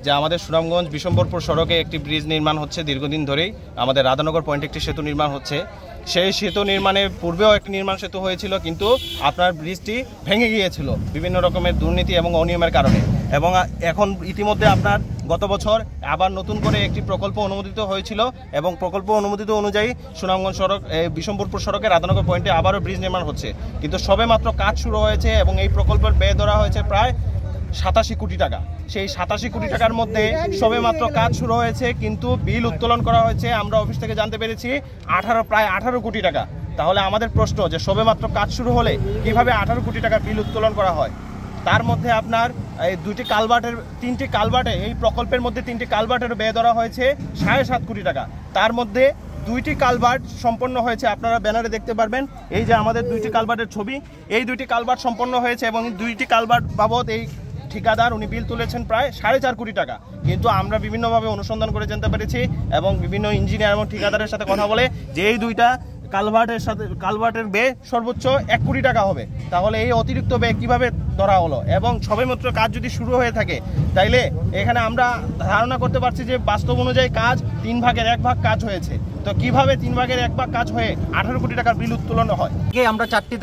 যে আমাদের সুনামগঞ্জ বিশম্বরপুর সড়কে একটি ব্রিজ নির্মাণ হচ্ছে দীর্ঘদিন ধরেই। আমাদের রাধানগর পয়েন্টে একটি সেতু নির্মাণ হচ্ছে। সেই সেতু নির্মাণের পূর্বেও একটি নির্মাণ সেতু হয়েছিল, কিন্তু আপনার ব্রিজটি ভেঙে গিয়েছিল বিভিন্ন রকমের দুর্নীতি এবং অনিয়মের কারণে। এবং এখন ইতিমধ্যে আপনার গত বছর আবার নতুন করে একটি প্রকল্প অনুমোদিত হয়েছিল, এবং প্রকল্প অনুমোদিত অনুযায়ী সুনামগঞ্জ সড়ক বিশম্বরপুর সড়কে রাধানগর পয়েন্টে আবারও ব্রিজ নির্মাণ হচ্ছে। কিন্তু সবেমাত্র কাজ শুরু হয়েছে এবং এই প্রকল্পের ব্যয় ধরা হয়েছে প্রায় 87 কোটি টাকা। সেই 87 কোটি টাকার মধ্যে সবেমাত্র কাজ শুরু হয়েছে, কিন্তু বিল উত্তোলন করা হয়েছে আমরা অফিস থেকে জানতে পেরেছি প্রায় 18 কোটি টাকা। তাহলে আমাদের প্রশ্ন যে সবেমাত্র কাজ শুরু হলে কিভাবে 18 কোটি টাকা বিল উত্তোলন করা হয়? তার মধ্যে আপনার এই তিনটি কালভার্টে এই প্রকল্পের মধ্যে 3টি কালভার্টের ব্যয় ধরা হয়েছে 7.5 কোটি টাকা। তার মধ্যে 2টি কালভার্ট সম্পন্ন হয়েছে, আপনারা ব্যানারে দেখতে পারবেন। এই যে আমাদের 2টি কালভার্টের ছবি, এই 2টি কালভার্ট সম্পন্ন হয়েছে এবং 2টি কালভার্ট বাবদ এই ঠিকাদার উনি বিল তুলেছেন প্রায় 4.5 কোটি টাকা। কিন্তু আমরা বিভিন্নভাবে অনুসন্ধান করে জানতে পেরেছি এবং বিভিন্ন ইঞ্জিনিয়ার এবং ঠিকাদারের সাথে কথা বলে যে এই 2টা কালভার্টের ব্যয় সর্বোচ্চ 1 কোটি টাকা হবে। তাহলে এই অতিরিক্ত ব্যয় কীভাবে ধরা হলো? এবং সবেমাত্র কাজ যদি শুরু হয়ে থাকে, তাইলে এখানে আমরা ধারণা করতে পারছি যে বাস্তব অনুযায়ী কাজ 3 ভাগের 1 ভাগ কাজ হয়েছে। তো কিভাবে 3 ভাগের 1 ভাগ কাজ হয়ে 18 কোটি টাকার বিল উত্তোলন হয়? আমরা 4টি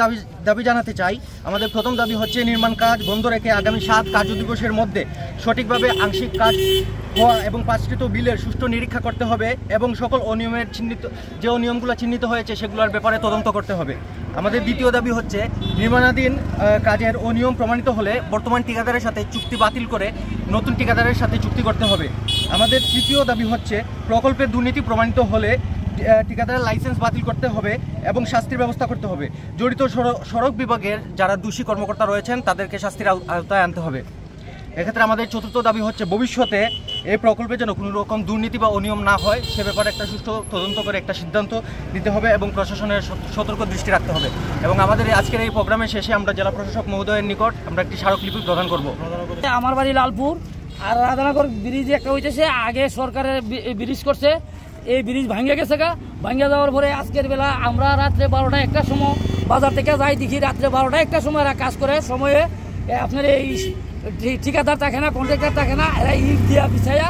দাবি জানাতে চাই। আমাদের প্রথম দাবি হচ্ছে নির্মাণ কাজ বন্ধ রেখে আগামী 7 কার্য দিবসের মধ্যে সঠিকভাবে আংশিক কাজ হওয়া এবং পাঁচকৃত বিলের সুষ্ঠু নিরীক্ষা করতে হবে এবং সকল অনিয়মের যে অনিয়মগুলো চিহ্নিত হয়েছে সেগুলোর ব্যাপারে তদন্ত করতে হবে। আমাদের দ্বিতীয় দাবি হচ্ছে নির্মাণাধীন কাজের অনিয়ম প্রমাণিত হলে বর্তমান ঠিকাদারের সাথে চুক্তি বাতিল করে নতুন ঠিকাদারের সাথে চুক্তি করতে হবে। আমাদের তৃতীয় দাবি হচ্ছে প্রকল্পের দুর্নীতি প্রমাণিত হলে ঠিকাদারের লাইসেন্স বাতিল করতে হবে এবং শাস্তির ব্যবস্থা করতে হবে। জড়িত সড়ক বিভাগের যারা দোষী কর্মকর্তা রয়েছেন তাদেরকে শাস্তির আওতায় আনতে হবে। এক্ষেত্রে আমাদের চতুর্থ দাবি হচ্ছে ভবিষ্যতে এই প্রকল্পে যেন কোনো রকম দুর্নীতি বা অনিয়ম না হয় সে ব্যাপারে একটা সুষ্ঠু তদন্ত করে একটা সিদ্ধান্ত নিতে হবে এবং প্রশাসনের সতর্ক দৃষ্টি রাখতে হবে। এবং আমাদের আজকের এই প্রোগ্রামের শেষে আমরা জেলা প্রশাসক মহোদয়ের নিকট আমরা একটি স্মারকলিপি প্রদান করব। আমার বাড়ি লালপুর, আর রাধানগর ব্রিজ একটা হইতেছে, আগে সরকারের ব্রিজ করছে, এই ব্রিজ ভাঙে গেছে ভাঙে যাওয়ার পরে আজকের বেলা আমরা রাত্রে 12টা 1টার সময় বাজার থেকে যাই, দেখি রাত্রে 12টা 1টার সময় এরা কাজ করে। সময়ে আপনার এই ঠিকাদার থাকে না, কন্ট্রাক্টর থাকে না, এরা ইট দিয়া বিছাইয়া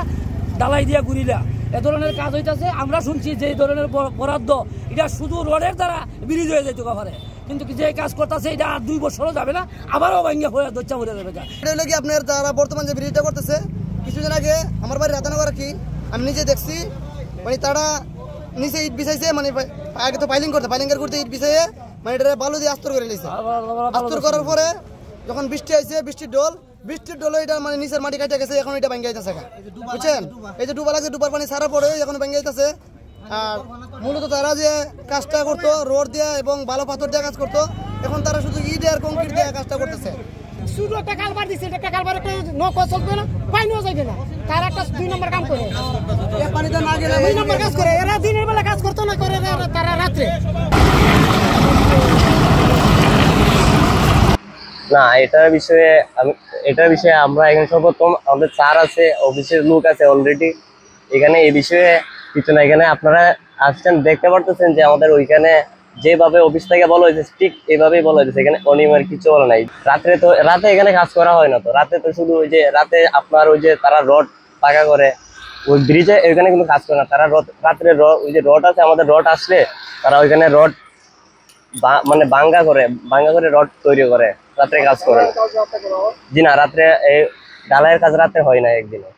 ডালাই দিয়া গুড়িলা এ ধরনের কাজ হইতেছে। আমরা শুনছি যে এই ধরনের বরাদ্দ এটা শুধু রোডের দ্বারা ব্রিজ হয়ে যেতে পারে, কিন্তু যে কাজ করতেছে এটা আর 2 বছরও যাবে না, আবারও ভাঙিয়া হয়ে দচ্চা ভরে যাবে। এটা হলো কি আপনার যারা বর্তমান যে ব্রিজটা করতেছে, কিছুদিন আগে আমার বাড়ি রাধানগর কি আমি নিজে দেখছি, মানে তারা নিচে ইট বিছাইছে, মানে আগে তো পাইলিং করতে ইট বিছাইয়ে মানে এটা বালু দিয়ে আস্তর করে নিয়েছে। আস্তর করার পরে যখন বৃষ্টি আইছে, বৃষ্টির ডোলে এটা মানে নিচের মাটি কাটা গেছে, এখন এটা ভেঙে যাইতেছে, বুঝছেন? এই যে ডুবা লাগছে, ডুবার পানি ছাড়া পরে এখন ভেঙে যাইতেছে। আর মূলত তারা যে কাজটা করতো রোড দিয়ে এবং বালু পাথর দিয়ে কাজ করতো, এখন তারা শুধু ইট আর কংক্রিট দিয়ে কাজটা করতেছে। শুধু একটা কালবার দিচ্ছে, একটা কালবার একটা নৌকা চলবে না, পানিও যাইবে না, তারা একটা 2 নম্বর কাম করে, পানিতে না গেলে 2 নম্বর কাজ করে। এরা দিনের বেলা কাজ করতো না, করে তারা রাত্রে। না, এটার বিষয়ে আমরা এখানে সর্বপ্রথম আমাদের স্যার আছে, অফিসের লোক আছে অলরেডি এখানে। এই বিষয়ে কিছু না, এখানে আপনারা আসছেন দেখতে পারতেছেন যে আমাদের ওইখানে যেভাবে অফিস থেকে বলা হয়েছে ঠিক এইভাবেই বলা হয়েছে, এখানে অনিয়মের কিছু বলা নাই। রাতে এখানে কাজ করা হয় না, তো রাতে তো শুধু ওই যে রাতে আপনার ওই যে তারা রড পাকা করে ওই ব্রিজে, ওইখানে কিন্তু কাজ করে না তারা। রাত্রে ওই যে রড আছে, আমাদের রড আসলে তারা ওইখানে রড মানে ভাঙ্গা করে রড তৈরি করে, রাত্রে কাজ করে। জি না, রাত্রে এই ঢালাইয়ের কাজ রাতে হয় না একদিনে।